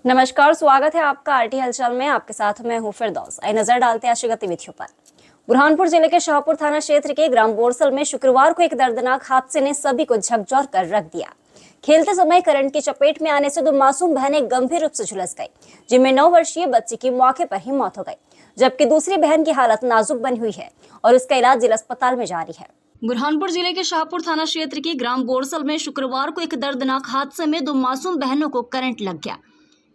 नमस्कार, स्वागत है आपका आरटी हलचल में। आपके साथ मैं हूं फिरदौस। आइए नजर डालते हैं आज की गतिविधियों पर। बुरहानपुर जिले के शाहपुर थाना क्षेत्र के ग्राम बोरसल में शुक्रवार को एक दर्दनाक हादसे ने सभी को झकझोर कर रख दिया। खेलते समय करंट की चपेट में आने से दो मासूम बहनें गंभीर रूप से झुलस गई, जिनमें 9 वर्षीय बच्ची की मौके पर ही मौत हो गई, जबकि दूसरी बहन की हालत नाजुक बनी हुई है और उसका इलाज जिला अस्पताल में जारी है। बुरहानपुर जिले के शाहपुर थाना क्षेत्र के ग्राम बोरसल में शुक्रवार को एक दर्दनाक हादसे में दो मासूम बहनों को करंट लग गया।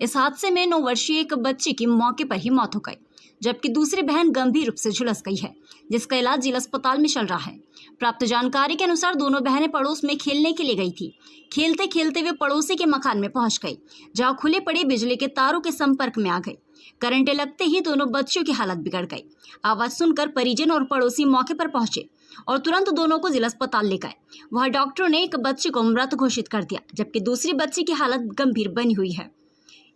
इस हादसे में 9 वर्षीय एक बच्ची की मौके पर ही मौत हो गई, जबकि दूसरी बहन गंभीर रूप से झुलस गई है, जिसका इलाज जिला अस्पताल में चल रहा है। प्राप्त जानकारी के अनुसार दोनों बहनें पड़ोस में खेलने के लिए गई थी। खेलते खेलते वे पड़ोसी के मकान में पहुंच गई, जहां खुले पड़े बिजली के तारों के संपर्क में आ गई। करंट लगते ही दोनों बच्चियों की हालत बिगड़ गई। आवाज सुनकर परिजन और पड़ोसी मौके पर पहुंचे और तुरंत दोनों को जिला अस्पताल ले गए। वहां डॉक्टरों ने एक बच्ची को मृत घोषित कर दिया, जबकि दूसरी बच्ची की हालत गंभीर बनी हुई है।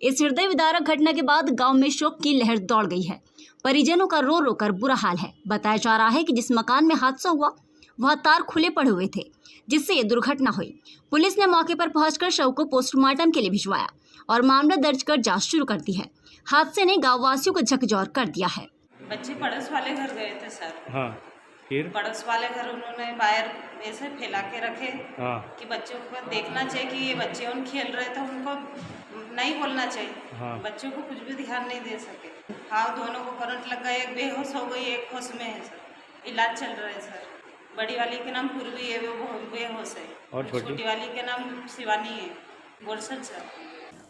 इस हृदय विदारक घटना के बाद गांव में शोक की लहर दौड़ गई है। परिजनों का रो रो कर बुरा हाल है। बताया जा रहा है कि जिस मकान में हादसा हुआ वह तार खुले पड़े हुए थे, जिससे ये दुर्घटना हुई। पुलिस ने मौके पर पहुंचकर शव को पोस्टमार्टम के लिए भिजवाया और मामला दर्ज कर जांच शुरू कर दी है। हादसे ने गाँव वासियों को झकझोर कर दिया है। बच्चे पड़ोस वाले घर गए थे सर। हाँ, फिर पड़ोस वाले घर उन्होंने वायर ऐसे फैला के रखे हाँ कि बच्चों को देखना चाहिए कि ये बच्चे उन खेल रहे थे, उनको नहीं बोलना चाहिए। हाँ। बच्चों को कुछ भी ध्यान नहीं दे सके। हाँ, दोनों को करंट लग गया, एक बेहोश हो गई, एक होश में है सर। इलाज चल रहा है सर। बड़ी वाली के नाम पूर्वी है, वो बेहोश है, और छोटी वाली के नाम शिवानी है। बोरसल सर।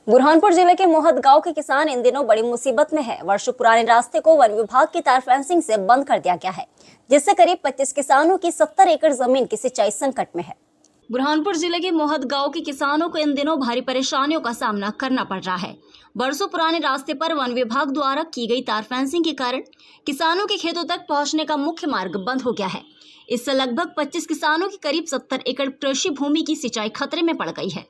बुरहानपुर जिले के मोहद गांव के किसान इन दिनों बड़ी मुसीबत में है। वर्षों पुराने रास्ते को वन विभाग की तार फेंसिंग से बंद कर दिया गया है, जिससे करीब 25 किसानों की 70 एकड़ जमीन की सिंचाई संकट में है। बुरहानपुर जिले के मोहद गांव के किसानों को इन दिनों भारी परेशानियों का सामना करना पड़ रहा है। वर्षों पुराने रास्ते पर वन विभाग द्वारा की गई तार फेंसिंग के कारण किसानों के खेतों तक पहुंचने का मुख्य मार्ग बंद हो गया है। इससे लगभग 25 किसानों की करीब 70 एकड़ कृषि भूमि की सिंचाई खतरे में पड़ गई है।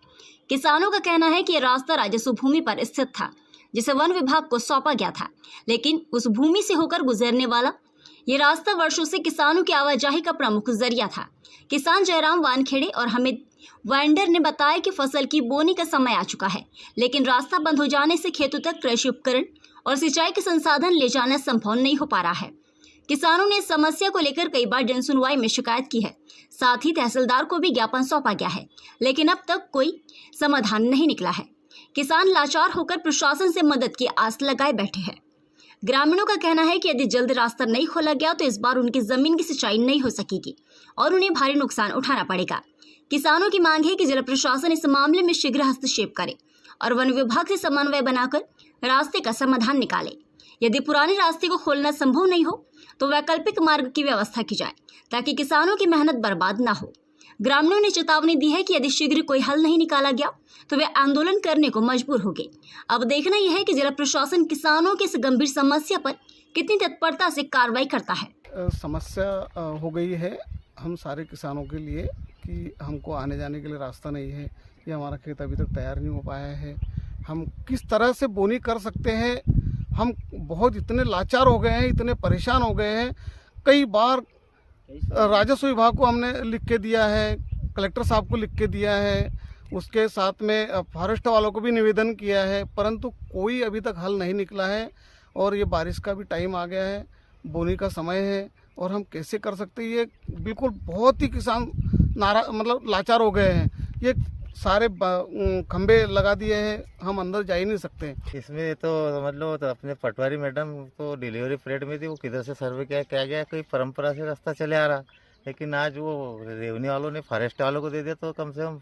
किसानों का कहना है कि यह रास्ता राजस्व भूमि पर स्थित था, जिसे वन विभाग को सौंपा गया था, लेकिन उस भूमि से होकर गुजरने वाला ये रास्ता वर्षों से किसानों की आवाजाही का प्रमुख जरिया था। किसान जयराम वानखेड़े और हमिद वेंडर ने बताया कि फसल की बोनी का समय आ चुका है, लेकिन रास्ता बंद हो जाने से खेतों तक कृषि उपकरण और सिंचाई के संसाधन ले जाना संभव नहीं हो पा रहा है। किसानों ने इस समस्या को लेकर कई बार जनसुनवाई में शिकायत की है। साथ ही तहसीलदार को भी ज्ञापन सौंपा गया है, लेकिन अब तक कोई समाधान नहीं निकला है। किसान लाचार होकर प्रशासन से मदद की आस लगाए बैठे हैं। ग्रामीणों का कहना है कि यदि जल्द रास्ता नहीं खोला गया तो इस बार उनकी जमीन की सिंचाई नहीं हो सकेगी और उन्हें भारी नुकसान उठाना पड़ेगा। किसानों की मांग है कि जिला प्रशासन इस मामले में शीघ्र हस्तक्षेप करे और वन विभाग से समन्वय बनाकर रास्ते का समाधान निकाले। यदि पुराने रास्ते को खोलना संभव नहीं हो तो वैकल्पिक मार्ग की व्यवस्था की जाए, ताकि किसानों की मेहनत बर्बाद न हो। ग्रामीणों ने चेतावनी दी है कि यदि शीघ्र कोई हल नहीं निकाला गया तो वे आंदोलन करने को मजबूर होंगे। अब देखना यह है कि जिला प्रशासन किसानों की इस गंभीर समस्या पर कितनी तत्परता से कार्रवाई करता है। समस्या हो गई है हम सारे किसानों के लिए कि हमको आने जाने के लिए रास्ता नहीं है। ये हमारा खेत अभी तक तैयार नहीं हो पाया है। हम किस तरह से बोनी कर सकते हैं, हम बहुत इतने लाचार हो गए हैं, इतने परेशान हो गए हैं। कई बार राजस्व विभाग को हमने लिख के दिया है, कलेक्टर साहब को लिख के दिया है, उसके साथ में फॉरेस्ट वालों को भी निवेदन किया है, परंतु कोई अभी तक हल नहीं निकला है। और ये बारिश का भी टाइम आ गया है, बोनी का समय है, और हम कैसे कर सकते हैं। ये बिल्कुल बहुत ही किसान लाचार हो गए हैं। ये सारे खंबे लगा दिए हैं, हम अंदर जा ही नहीं सकते। इसमें तो समझ लो तो अपने पटवारी मैडम को डिलीवरी पीरियड में थी, वो किधर से सर्वे क्या गया, कोई परंपरा से रास्ता चले आ रहा, लेकिन आज वो रेवन्यू वालों ने फॉरेस्ट वालों को दे दिया, तो कम से कम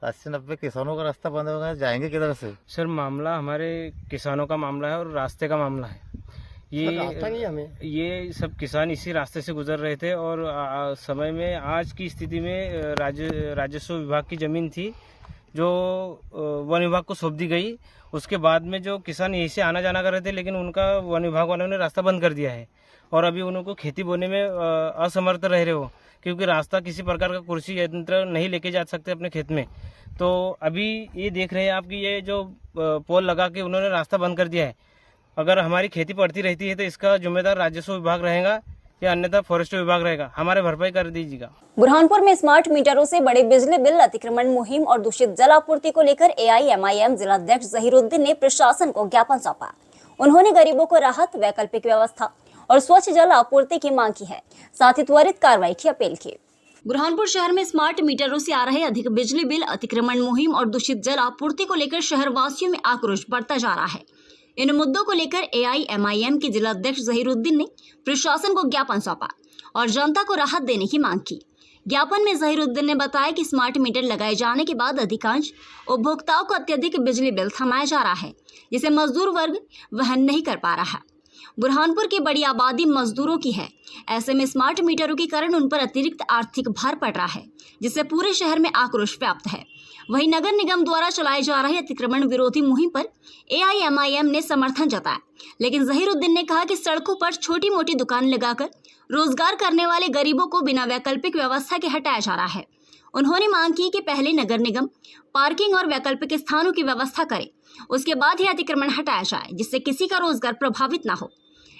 80-90 किसानों का रास्ता बंद हो गया, जाएंगे किधर से। सर, मामला हमारे किसानों का मामला है और रास्ते का मामला है। ये सब किसान इसी रास्ते से गुजर रहे थे और समय में आज की स्थिति में राजस्व विभाग की जमीन थी जो वन विभाग को सौंप दी गई। उसके बाद में जो किसान यहीं से आना जाना कर रहे थे, लेकिन उनका वन विभाग वालों ने रास्ता बंद कर दिया है और अभी उनको खेती बोने में असमर्थ रह रहे हो, क्योंकि रास्ता किसी प्रकार का कृषि यंत्र नहीं लेके जा सकते अपने खेत में। तो अभी ये देख रहे हैं आप कि ये जो पोल लगा के उन्होंने रास्ता बंद कर दिया है। अगर हमारी खेती पड़ती रहती है तो इसका जिम्मेदार राजस्व विभाग रहेगा या अन्यथा फॉरेस्ट विभाग रहेगा, हमारे भरपाई कर दीजिएगा। बुरहानपुर में स्मार्ट मीटरों से बड़े बिजली बिल अतिक्रमण मुहिम और दूषित जल आपूर्ति को लेकर AIMIM जिलाध्यक्ष जहीरुद्दीन ने प्रशासन को ज्ञापन सौंपा। उन्होंने गरीबों को राहत, वैकल्पिक व्यवस्था और स्वच्छ जल आपूर्ति की मांग की है, साथ ही त्वरित कार्रवाई की अपील की। बुरहानपुर शहर में स्मार्ट मीटरों से आ रहे अधिक बिजली बिल अतिक्रमण मुहिम और दूषित जल आपूर्ति को लेकर शहर वासियों में आक्रोश बढ़ता जा रहा है। इन मुद्दों को लेकर AIMIM के जिलाध्यक्ष जहीरुद्दीन ने प्रशासन को ज्ञापन सौंपा और जनता को राहत देने की मांग की। ज्ञापन में जहीरुद्दीन ने बताया कि स्मार्ट मीटर लगाए जाने के बाद अधिकांश उपभोक्ताओं को अत्यधिक बिजली बिल थमाया जा रहा है, जिसे मजदूर वर्ग वहन नहीं कर पा रहा। बुरहानपुर की बड़ी आबादी मजदूरों की है, ऐसे में स्मार्ट मीटरों के कारण उन पर अतिरिक्त आर्थिक भार पड़ रहा है, जिससे पूरे शहर में आक्रोश व्याप्त है। वहीं नगर निगम द्वारा चलाए जा रहे अतिक्रमण विरोधी मुहिम पर AIMIM ने समर्थन जताया, लेकिन जहीरुद्दीन ने कहा कि सड़कों पर छोटी मोटी दुकान लगाकर रोजगार करने वाले गरीबों को बिना वैकल्पिक व्यवस्था के हटाया जा रहा है। उन्होंने मांग की कि पहले नगर निगम पार्किंग और वैकल्पिक स्थानों की व्यवस्था करे, उसके बाद ही अतिक्रमण हटाया जाए, जिससे किसी का रोजगार प्रभावित न हो।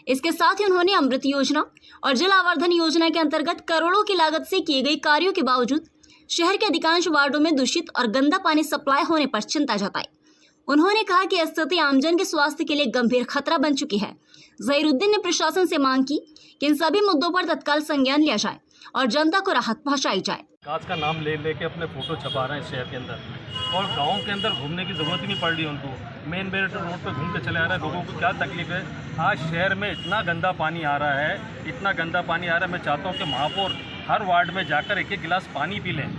इसके साथ ही उन्होंने अमृत योजना और जल आवर्धन योजना के अंतर्गत करोड़ों की लागत से किए गए कार्यों के बावजूद शहर के अधिकांश वार्डों में दूषित और गंदा पानी सप्लाई होने पर चिंता जताई। उन्होंने कहा कि स्थिति आमजन के स्वास्थ्य के लिए गंभीर खतरा बन चुकी है। जहीरुद्दीन ने प्रशासन से मांग की कि इन सभी मुद्दों पर तत्काल संज्ञान लिया जाए और जनता को राहत पहुंचाई जाए। काज का नाम ले लेके अपने फोटो छपा रहे हैं शहर के अंदर, और गांव के अंदर घूमने की जरूरत ही नहीं पड़ रही उनको। मेन रोड पे घूम के चले आ रहे हैं। लोगों को क्या तकलीफ है, आज शहर में इतना गंदा पानी आ रहा है, इतना गंदा पानी आ रहा है। मैं चाहता हूँ कि महापौर हर वार्ड में जाकर एक एक गिलास पानी पी लें,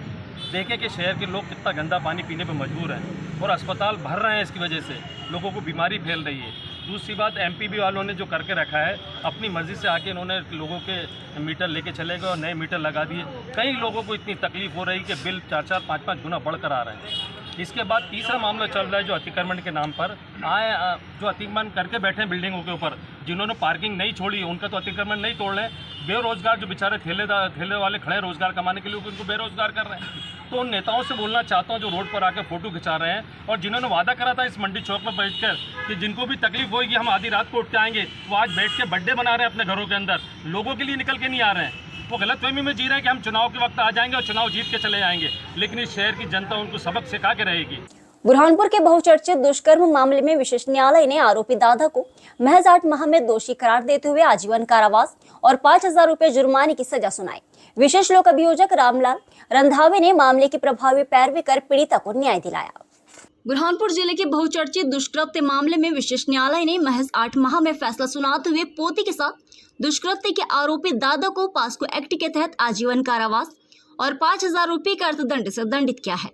देखें कि शहर के लोग कितना गंदा पानी पीने पर मजबूर हैं और अस्पताल भर रहे हैं। इसकी वजह से लोगों को बीमारी फैल रही है। दूसरी बात, MPB वालों ने जो करके रखा है, अपनी मर्जी से आके इन्होंने लोगों के मीटर लेके चले गए और नए मीटर लगा दिए। कई लोगों को इतनी तकलीफ हो रही कि बिल 4-4, 5-5 गुना बढ़कर आ रहे हैं। इसके बाद तीसरा मामला चल रहा है जो अतिक्रमण के नाम पर जो अतिक्रमण करके बैठे हैं बिल्डिंगों के ऊपर, जिन्होंने पार्किंग नहीं छोड़ी उनका तो अतिक्रमण नहीं तोड़ रहे हैं। बेरोजगार जो बेचारे ठेले वाले खड़े हैं रोजगार कमाने के लिए, उनको बेरोजगार कर रहे हैं। तो उन नेताओं से बोलना चाहता हूं जो रोड पर आकर फोटो खिंचा रहे हैं और जिन्होंने वादा करा था इस मंडी चौक पर बैठकर कि जिनको भी तकलीफ होगी हम आधी रात को उठ के आएंगे, वो आज बैठ के बर्थडे बना रहे हैं अपने घरों के अंदर, लोगों के लिए निकल के नहीं आ रहे हैं। वो गलतफहमी में जी रहे हैं कि हम चुनाव के वक्त आ जाएंगे और चुनाव जीत के चले जाएंगे, लेकिन इस शहर की जनता उनको सबक सिखा के रहेगी। बुरहानपुर के बहुचर्चित दुष्कर्म मामले में विशेष न्यायालय ने आरोपी दादा को महज 8 माह में दोषी करार देते हुए आजीवन कारावास और 5,000 रुपए जुर्माने की सजा सुनाई। विशेष लोक अभियोजक रामलाल रंधावे ने मामले की प्रभावी पैरवी कर पीड़िता को न्याय दिलाया। बुरहानपुर जिले के बहुचर्चित दुष्कृत्य मामले में विशेष न्यायालय ने महज 8 माह में फैसला सुनाते हुए पोती के साथ दुष्कृत्य के आरोपी दादा को पास्को एक्ट के तहत आजीवन कारावास और 5,000 रुपए का अर्थदंड से दंडित किया है।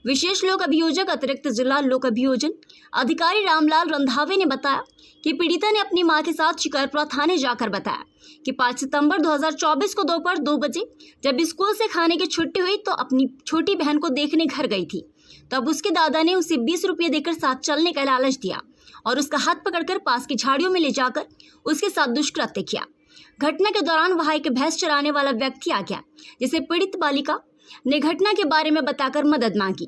विशेष लोक अभियोजक अतिरिक्त जिला लोक अभियोजन अधिकारी रामलाल रंधावे ने बताया कि पीड़िता ने अपनी मां के साथ शिकारपुरा थाने जाकर बताया कि 5 सितंबर 2024 को दोपहर 2 बजे जब स्कूल से खाने की छुट्टी हुई तो अपनी छोटी बहन को देखने घर गई थी। तब उसके दादा ने उसे 20 रुपये देकर साथ चलने का लालच दिया और उसका हाथ पकड़कर पास की झाड़ियों में ले जाकर उसके साथ दुष्कृत्य किया। घटना के दौरान वहां एक भैंस चराने वाला व्यक्ति आ गया, जिसे पीड़ित बालिका ने घटना के बारे में बताकर मदद मांगी।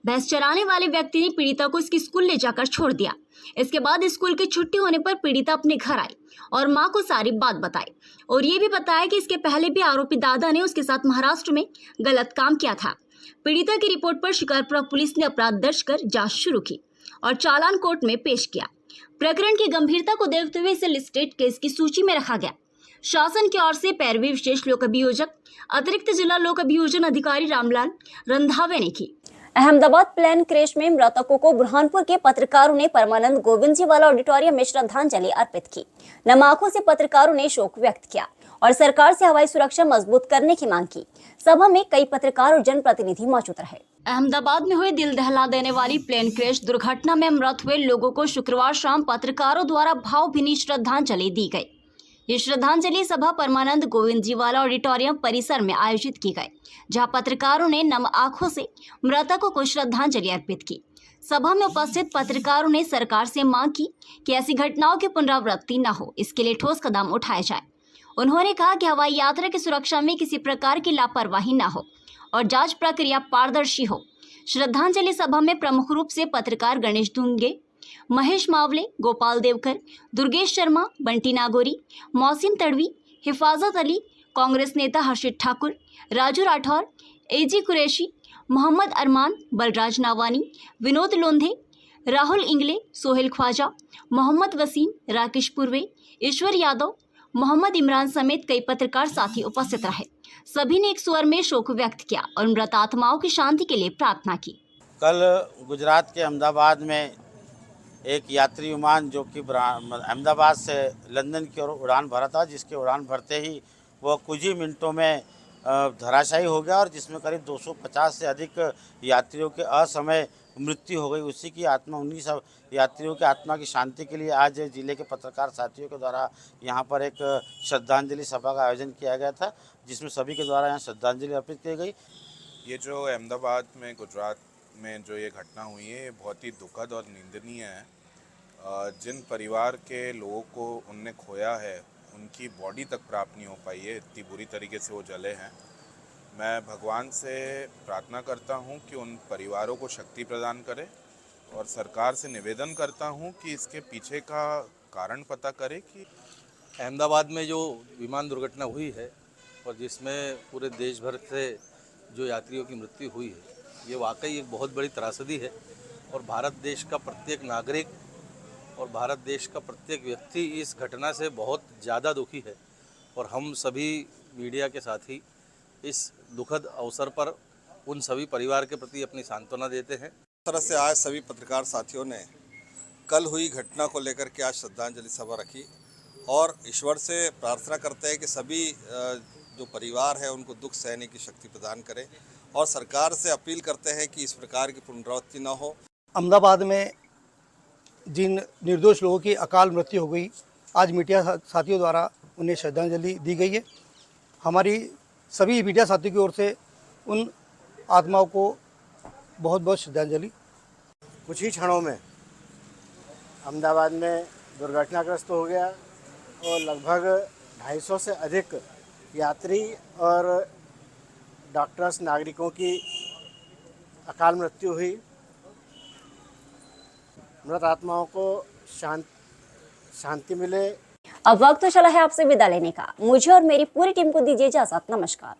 भैंस चराने वाले व्यक्ति ने पीड़िता को इसकी स्कूल ले जाकर छोड़ दिया। इसके बाद स्कूल की छुट्टी होने पर पीड़िता अपने घर आई और मां को सारी बात बताई और ये भी बताया कि इसके पहले भी आरोपी दादा ने उसके साथ महाराष्ट्र में गलत काम किया था। पीड़िता की रिपोर्ट पर शिकारपुरा पुलिस ने अपराध दर्ज कर जांच शुरू की और चालान कोर्ट में पेश किया। प्रकरण की गंभीरता को देखते हुए इसे लिस्टेड केस की सूची में रखा गया। शासन की ओर से पैरवी विशेष लोक अभियोजक अतिरिक्त जिला लोक अभियोजन अधिकारी रामलाल रंधावे ने की। अहमदाबाद प्लेन क्रैश में मृतकों को बुरहानपुर के पत्रकारों ने परमानंद गोविंद जी वाला ऑडिटोरियम में श्रद्धांजलि अर्पित की। नम आंखों से पत्रकारों ने शोक व्यक्त किया और सरकार से हवाई सुरक्षा मजबूत करने की मांग की। सभा में कई पत्रकार और जनप्रतिनिधि मौजूद रहे। अहमदाबाद में हुई दिल दहला देने वाली प्लेन क्रैश दुर्घटना में मृत हुए लोगों को शुक्रवार शाम पत्रकारों द्वारा भावभीनी श्रद्धांजलि दी गई। ये श्रद्धांजलि सभा परमानंद गोविंद जी वाला ऑडिटोरियम परिसर में आयोजित की गई, जहां पत्रकारों ने नम आंखों से मृतकों को श्रद्धांजलि अर्पित की। सभा में उपस्थित पत्रकारों ने सरकार से मांग की कि ऐसी घटनाओं की पुनरावृत्ति न हो, इसके लिए ठोस कदम उठाए जाए। उन्होंने कहा कि हवाई यात्रा की सुरक्षा में किसी प्रकार की लापरवाही न हो और जांच प्रक्रिया पारदर्शी हो। श्रद्धांजलि सभा में प्रमुख रूप से पत्रकार गणेश धुंगे, महेश मावले, गोपाल देवकर, दुर्गेश शर्मा, बंटी नागोरी, मौसिम तड़वी, हिफाजत अली, कांग्रेस नेता हर्षित ठाकुर, राजू राठौर, एजी कुरैशी, मोहम्मद अरमान, बलराज नावानी, विनोद लोंधे, राहुल इंगले, सोहेल ख्वाजा, मोहम्मद वसीम, राकेश पूर्वे, ईश्वर यादव, मोहम्मद इमरान समेत कई पत्रकार साथी उपस्थित रहे। सभी ने एक स्वर में शोक व्यक्त किया और मृत आत्माओं की शांति के लिए प्रार्थना की। कल गुजरात के अहमदाबाद में एक यात्री विमान जो कि अहमदाबाद से लंदन की ओर उड़ान भरा था, जिसके उड़ान भरते ही वह कुछ ही मिनटों में धराशायी हो गया और जिसमें करीब 250 से अधिक यात्रियों के असमय मृत्यु हो गई। उसी की आत्मा, उन्हीं सब यात्रियों की आत्मा की शांति के लिए आज जिले के पत्रकार साथियों के द्वारा यहाँ पर एक श्रद्धांजलि सभा का आयोजन किया गया था, जिसमें सभी के द्वारा यहाँ श्रद्धांजलि अर्पित की गई। ये जो अहमदाबाद में, गुजरात में जो ये घटना हुई है, ये बहुत ही दुखद और निंदनीय है। जिन परिवार के लोगों को उनने खोया है, उनकी बॉडी तक प्राप्त नहीं हो पाई है, इतनी बुरी तरीके से वो जले हैं। मैं भगवान से प्रार्थना करता हूँ कि उन परिवारों को शक्ति प्रदान करे और सरकार से निवेदन करता हूँ कि इसके पीछे का कारण पता करे। कि अहमदाबाद में जो विमान दुर्घटना हुई है और जिसमें पूरे देश भर से जो यात्रियों की मृत्यु हुई है, ये वाकई एक बहुत बड़ी त्रासदी है और भारत देश का प्रत्येक नागरिक और भारत देश का प्रत्येक व्यक्ति इस घटना से बहुत ज़्यादा दुखी है और हम सभी मीडिया के साथी इस दुखद अवसर पर उन सभी परिवार के प्रति अपनी सांत्वना देते हैं। इस तरह से आज सभी पत्रकार साथियों ने कल हुई घटना को लेकर के आज श्रद्धांजलि सभा रखी और ईश्वर से प्रार्थना करते हैं कि सभी जो परिवार है उनको दुख सहने की शक्ति प्रदान करें और सरकार से अपील करते हैं कि इस प्रकार की पुनरावृत्ति न हो। अहमदाबाद में जिन निर्दोष लोगों की अकाल मृत्यु हो गई, आज मीडिया साथियों द्वारा उन्हें श्रद्धांजलि दी गई है। हमारी सभी मीडिया साथियों की ओर से उन आत्माओं को बहुत बहुत श्रद्धांजलि। कुछ ही क्षणों में अहमदाबाद में दुर्घटनाग्रस्त हो गया और लगभग 250 से अधिक यात्री और डॉक्टर्स, नागरिकों की अकाल मृत्यु हुई। मृत आत्माओं को शांति मिले। अब वक्त तो चला है आपसे विदा लेने का। मुझे और मेरी पूरी टीम को दीजिए इजाजत। नमस्कार।